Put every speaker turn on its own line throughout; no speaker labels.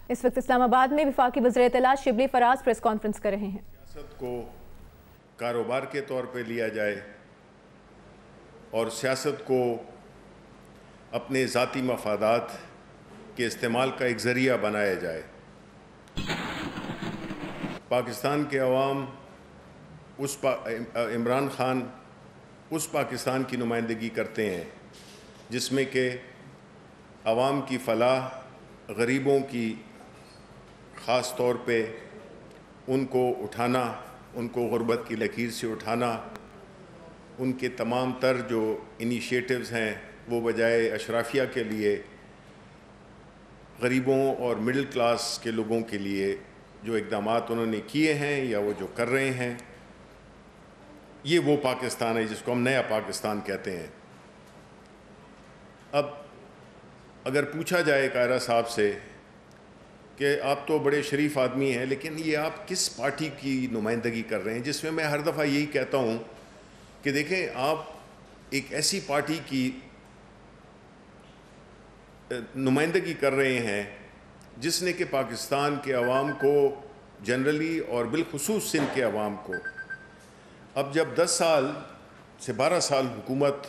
اس وقت اسلام آباد میں وفاقی وزیر اطلاعات شبلی فراز پریس کانفرنس کر رہے ہیں۔
سیاست کو کاروبار کے طور پہ لیا جائے اور سیاست کو اپنے ذاتی مفادات کے استعمال کا ایک ذریعہ بنایا جائے۔ پاکستان کے عوام عمران خان اس پاکستان کی نمائندگی کرتے ہیں جس میں کہ عوام کی فلاح، غریبوں کی خاص طور پہ ان کو اٹھانا، ان کو غربت کی لکیر سے اٹھانا، ان کے تمام تر جو انیشیٹوز ہیں وہ بجائے اشرافیہ کے لیے غریبوں اور مڈل کلاس کے لوگوں کے لیے جو اقدامات انہوں نے کیے ہیں یا وہ جو کر رہے ہیں، یہ وہ پاکستان ہے جس کو ہم نیا پاکستان کہتے ہیں۔ اب اگر پوچھا جائے قاہرہ صاحب سے کہ آپ تو بڑے شریف آدمی ہیں لیکن یہ آپ کس پارٹی کی نمائندگی کر رہے ہیں، جس میں ہر دفعہ یہی کہتا ہوں کہ دیکھیں آپ ایک ایسی پارٹی کی نمائندگی کر رہے ہیں جس نے کہ پاکستان کے عوام کو جنرلی اور بالخصوص سندھ کے عوام کو اب جب 10 سال سے 12 سال حکومت،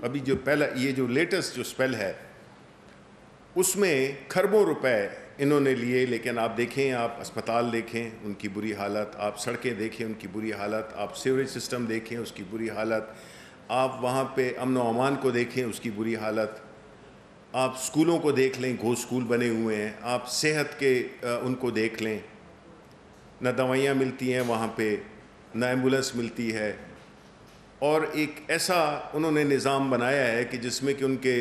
ابھی جو پہلا یہ جو لیٹسٹ جو سپیل ہے اس میں کھربوں روپے انہوں نے لیے، لیکن آپ دیکھیں، آپ اسپتال دیکھیں ان کی بری حالت، آپ سڑکیں دیکھیں ان کی بری حالت، آپ سیوریج سسٹم دیکھیں اس کی بری حالت، آپ وہاں پہ امن و امان کو دیکھیں اس کی بری حالت، آپ سکولوں کو دیکھ لیں، گھوس سکول بنے ہوئے ہیں، آپ صحت کے ان کو دیکھ لیں، نہ دوائیاں ملتی ہیں وہاں پہ، نہ ایمبولنس ملتی ہے، اور ایک ایسا انہوں نے نظام بنایا ہے کہ جس میں کہ ان کے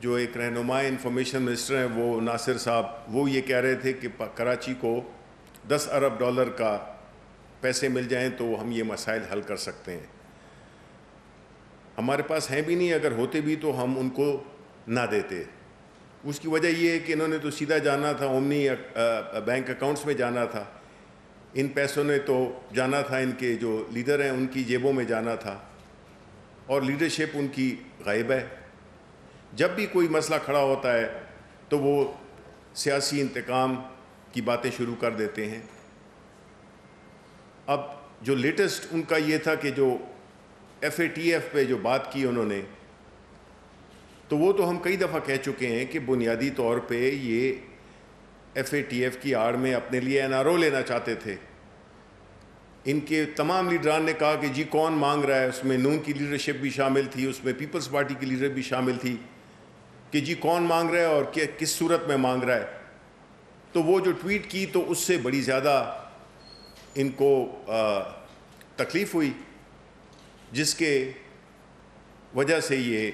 جو ایک رہنما انفارمیشن منسٹر ہیں وہ ناصر صاحب، وہ یہ کہہ رہے تھے کہ کراچی کو 10 ارب ڈالر کا پیسے مل جائیں تو ہم یہ مسائل حل کر سکتے ہیں۔ ہمارے پاس ہیں بھی نہیں، اگر ہوتے بھی تو ہم ان کو نہ دیتے۔ اس کی وجہ یہ ہے کہ انہوں نے تو سیدھا جانا تھا، اومنی بینک اکاؤنٹس میں جانا تھا، ان پیسوں نے تو جانا تھا ان کے جو لیڈر ہیں ان کی جیبوں میں جانا تھا، اور لیڈرشپ ان کی غائب ہے۔ جب بھی کوئی مسئلہ کھڑا ہوتا ہے تو وہ سیاسی انتقام کی باتیں شروع کر دیتے ہیں۔ اب جو لیٹسٹ ان کا یہ تھا کہ جو FATF پہ جو بات کی انہوں نے، تو وہ تو ہم کئی دفعہ کہہ چکے ہیں کہ بنیادی طور پہ یہ FATF کی آڑ میں اپنے لیے NRO لینا چاہتے تھے۔ ان کے تمام لیڈران نے کہا کہ جی کون مانگ رہا ہے، اس میں نون کی لیڈرشپ بھی شامل تھی، اس میں پیپلز پارٹی کی لیڈر بھی شامل تھی، کہ جی کون مانگ رہا ہے اور کس صورت میں مانگ رہا ہے۔ تو وہ جو ٹویٹ کی تو اس سے بڑی زیادہ ان کو تکلیف ہوئی، جس کے وجہ سے یہ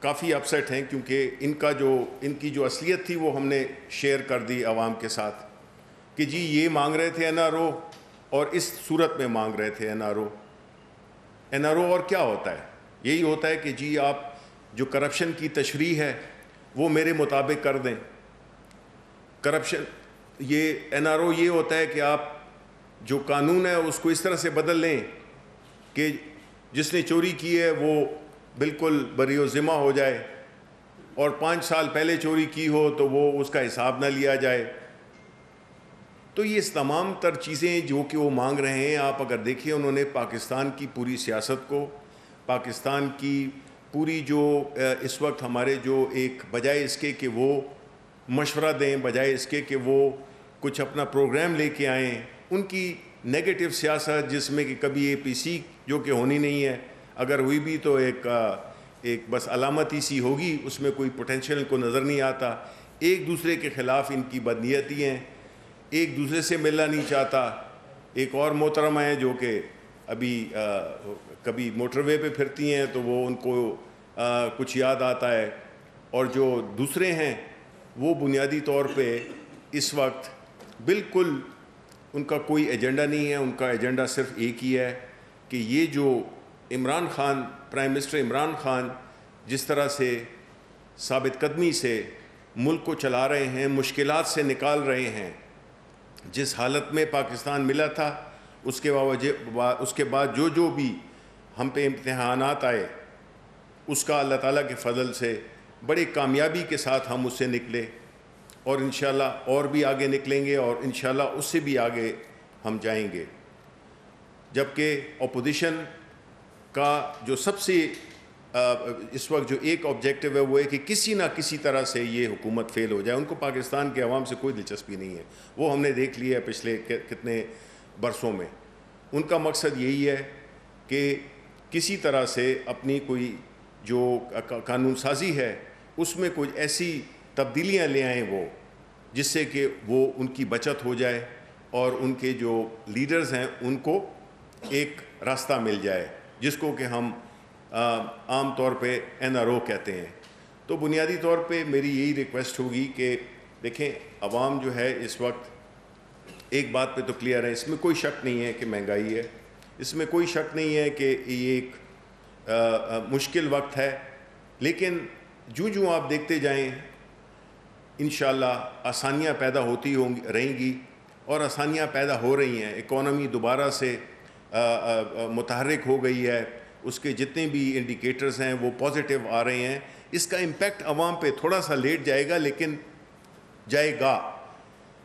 کافی اپسیٹ ہیں، کیونکہ ان کی جو اصلیت تھی وہ ہم نے شیئر کر دی عوام کے ساتھ کہ جی یہ مانگ رہے تھے NRO اور اس صورت میں مانگ رہے تھے NRO اور کیا ہوتا ہے؟ یہی ہوتا ہے کہ جی آپ جو کرپشن کی تشریح ہے وہ میرے مطابق کر دیں۔ کرپشن یہ NRO یہ ہوتا ہے کہ آپ جو قانون ہے اس کو اس طرح سے بدل لیں کہ جس نے چوری کی ہے وہ بالکل بری و ذمہ ہو جائے، اور 5 سال پہلے چوری کی ہو تو وہ اس کا حساب نہ لیا جائے۔ تو یہ تمام تر چیزیں جو کہ وہ مانگ رہے ہیں، آپ اگر دیکھیں انہوں نے پاکستان کی پوری سیاست کو، پاکستان کی پوری جو اس وقت ہمارے جو ایک بجائے اس کے کہ وہ مشورہ دیں، بجائے اس کے کہ وہ کچھ اپنا پروگرام لے کے آئیں، ان کی نیگیٹو سیاست جس میں کہ کبھی APC جو کہ ہونی نہیں ہے، اگر ہوئی بھی تو ایک بس علامتی سی ہوگی، اس میں کوئی پوٹینشیل کو نظر نہیں آتا، ایک دوسرے کے خلاف ان کی بدنیتی ہیں، ایک دوسرے سے ملنا نہیں چاہتا۔ ایک اور محترمہ ہیں جو کہ ابھی کبھی موٹر وے پہ پھرتی ہیں تو وہ ان کو کچھ یاد آتا ہے، اور جو دوسرے ہیں وہ بنیادی طور پہ اس وقت بالکل ان کا کوئی ایجنڈا نہیں ہے، ان کا ایجنڈا صرف ایک ہی ہے کہ یہ جو عمران خان، پرائم منسٹر عمران خان جس طرح سے ثابت قدمی سے ملک کو چلا رہے ہیں، مشکلات سے نکال رہے ہیں، جس حالت میں پاکستان ملا تھا اس کے بعد جو بھی ہم پہ امتحانات آئے اس کا اللہ تعالیٰ کے فضل سے بڑی کامیابی کے ساتھ ہم اس سے نکلے، اور انشاءاللہ اور بھی آگے نکلیں گے اور انشاءاللہ اس سے بھی آگے ہم جائیں گے. جبکہ اپوزیشن کا جو سب سے اس وقت جو ایک آبجیکٹیو ہے وہ ہے کہ کسی نہ کسی طرح سے یہ حکومت فیل ہو جائے. ان کو پاکستان کے عوام سے کوئی دلچسپی نہیں ہے, وہ ہم نے دیکھ لیا ہے پچھلے کتنے برسوں میں. ان کا مقصد یہی ہے کہ کسی طرح سے اپنی کوئی جو قانون سازی ہے اس میں کوئی ایسی تبدیلیاں لے آئیں وہ جس سے کہ وہ ان کی بچت ہو جائے اور ان کے جو لیڈرز ہیں ان کو ایک راستہ مل جائے, جس کو کہ ہم عام طور پہ NRO کہتے ہیں. تو بنیادی طور پہ میری یہی ریکویسٹ ہوگی کہ دیکھیں عوام جو ہے اس وقت ایک بات پہ تو کلیئر ہے, اس میں کوئی شک نہیں ہے کہ مہنگائی ہے, اس میں کوئی شک نہیں ہے کہ یہ ایک مشکل وقت ہے, لیکن جو آپ دیکھتے جائیں انشاءاللہ آسانیاں پیدا ہوتی رہیں گی اور آسانیاں پیدا ہو رہی ہیں. اکانومی دوبارہ سے متحرک ہو گئی ہے, اس کے جتنے بھی انڈیکیٹرز ہیں وہ پازیٹیو آ رہے ہیں. اس کا امپیکٹ عوام پہ تھوڑا سا لیٹ جائے گا لیکن جائے گا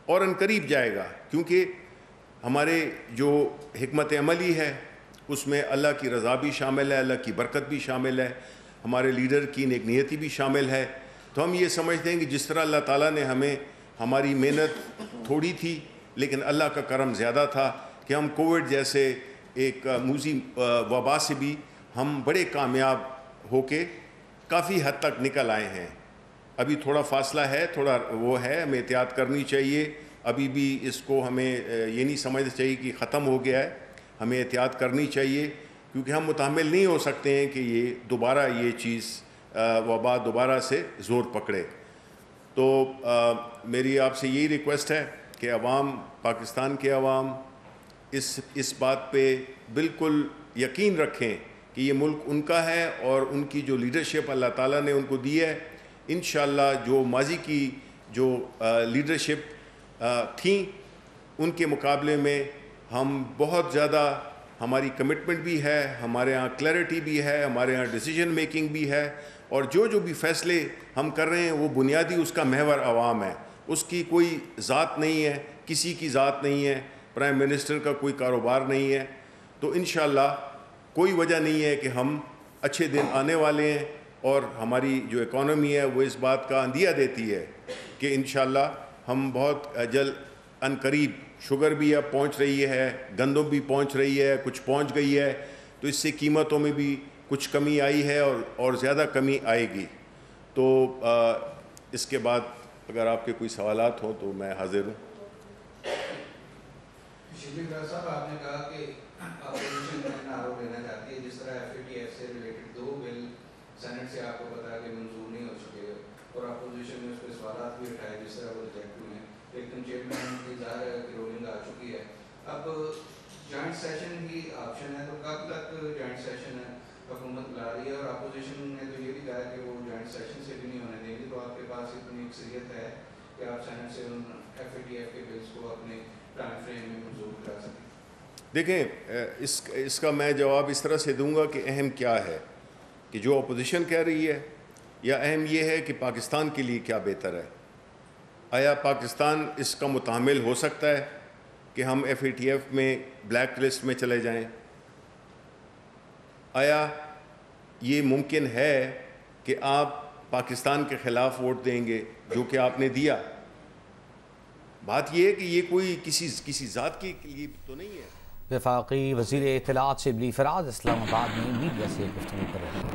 اور عنقریب جائے گا, کیونکہ ہمارے جو حکمت عملی ہے اس میں اللہ کی رضا بھی شامل ہے, اللہ کی برکت بھی شامل ہے, ہمارے لیڈر کی نیک نیتی بھی شامل ہے. تو ہم یہ سمجھتے ہیں کہ جس طرح اللہ تعالیٰ نے ہمیں, ہماری محنت تھوڑی تھی لیکن اللہ کا کرم زیادہ تھا کہ ہم کووڈ جیسے ایک موذی وبا سے بھی ہم بڑے کامیاب ہو کے کافی حد تک نکل آئے ہیں. ابھی تھوڑا فاصلہ ہے, تھوڑا وہ ہے, ہمیں احتیاط کرنی چاہیے. ابھی بھی اس کو ہمیں یہ نہیں سمجھنا چاہیے کہ ختم ہو گیا ہے, ہمیں احتیاط کرنی چاہیے کیونکہ ہم متحمل نہیں ہو سکتے ہیں کہ یہ دوبارہ یہ چیز وبا دوبارہ سے زور پکڑے. تو میری آپ سے یہی ریکویسٹ ہے کہ عوام, پاکستان کے عوام اس بات پہ بالکل یقین رکھیں کہ یہ ملک ان کا ہے اور ان کی جو لیڈرشپ اللہ تعالیٰ نے ان کو دی ہے, انشاءاللہ جو ماضی کی جو لیڈرشپ تھیں ان کے مقابلے میں ہم بہت زیادہ, ہماری کمٹمنٹ بھی ہے, ہمارے ہاں کلیئرٹی بھی ہے, ہمارے ہاں ڈیسیجن میکنگ بھی ہے, اور جو بھی فیصلے ہم کر رہے ہیں وہ بنیادی اس کا محور عوام ہے. اس کی کوئی ذات نہیں ہے, کسی کی ذات نہیں ہے, پرائم منسٹر کا کوئی کاروبار نہیں ہے. تو انشاءاللہ کوئی وجہ نہیں ہے کہ ہم, اچھے دن آنے والے ہیں اور ہماری جو اکانومی ہے وہ اس بات کا اندیہ دیتی ہے کہ انشاءاللہ ہم بہت جلد عنقریب, شوگر بھی اب پہنچ رہی ہے, گندم بھی پہنچ رہی ہے, کچھ پہنچ گئی ہے, تو اس سے قیمتوں میں بھی کچھ کمی آئی ہے اور زیادہ کمی آئے گی. تو اس کے بعد اگر آپ کے کوئی سوالات ہوں تو میں حاضر ہوں.
شبلی فرار صاحب, آپ نے کہا کہ اپوزیشن NRO لینا چاہتی ہے, جس طرح FATF سے ریلیٹڈ 2 بل سینٹ سے آپ کو پتا ہے کہ منظور نہیں ہو چکے اور اپوزیشن نے اس پہ سوالات بھی اٹھائے جس طرح وہ ریجیکٹ ہوئے ہیں, لیکن چیئرمین کی ظاہر ہے کہ رولنگ آ چکی ہے. اب جوائنٹ سیشن ہی آپشن ہے, تو کب تک جوائنٹ سیشن حکومت بلا رہی ہے؟ اور اپوزیشن نے تو یہ بھی کہا کہ وہ جوائنٹ سیشن سے بھی نہیں ہونے دیں گے. تو آپ کے پاس اتنی اکثریت ہے کہ آپ سینٹ سے ان FATF کے بلز کو اپنے ٹائم فریم میں منظور کرا سکیں؟
دیکھیں, اس کا میں جواب اس طرح سے دوں گا کہ اہم کیا ہے کہ جو اپوزیشن کہہ رہی ہے, یا اہم یہ ہے کہ پاکستان کے لیے کیا بہتر ہے. آیا پاکستان اس کا متحمل ہو سکتا ہے کہ ہم FATF میں بلیک لسٹ میں چلے جائیں؟ آیا یہ ممکن ہے کہ آپ پاکستان کے خلاف ووٹ دیں گے جو کہ آپ نے دیا؟ بات یہ ہے کہ یہ کوئی کسی ذات کے لیے تو نہیں ہے.
وفاقی وزیر اطلاعات شبلی فرار اسلام آباد میں میڈیا سے گفتگو کر رہے ہیں.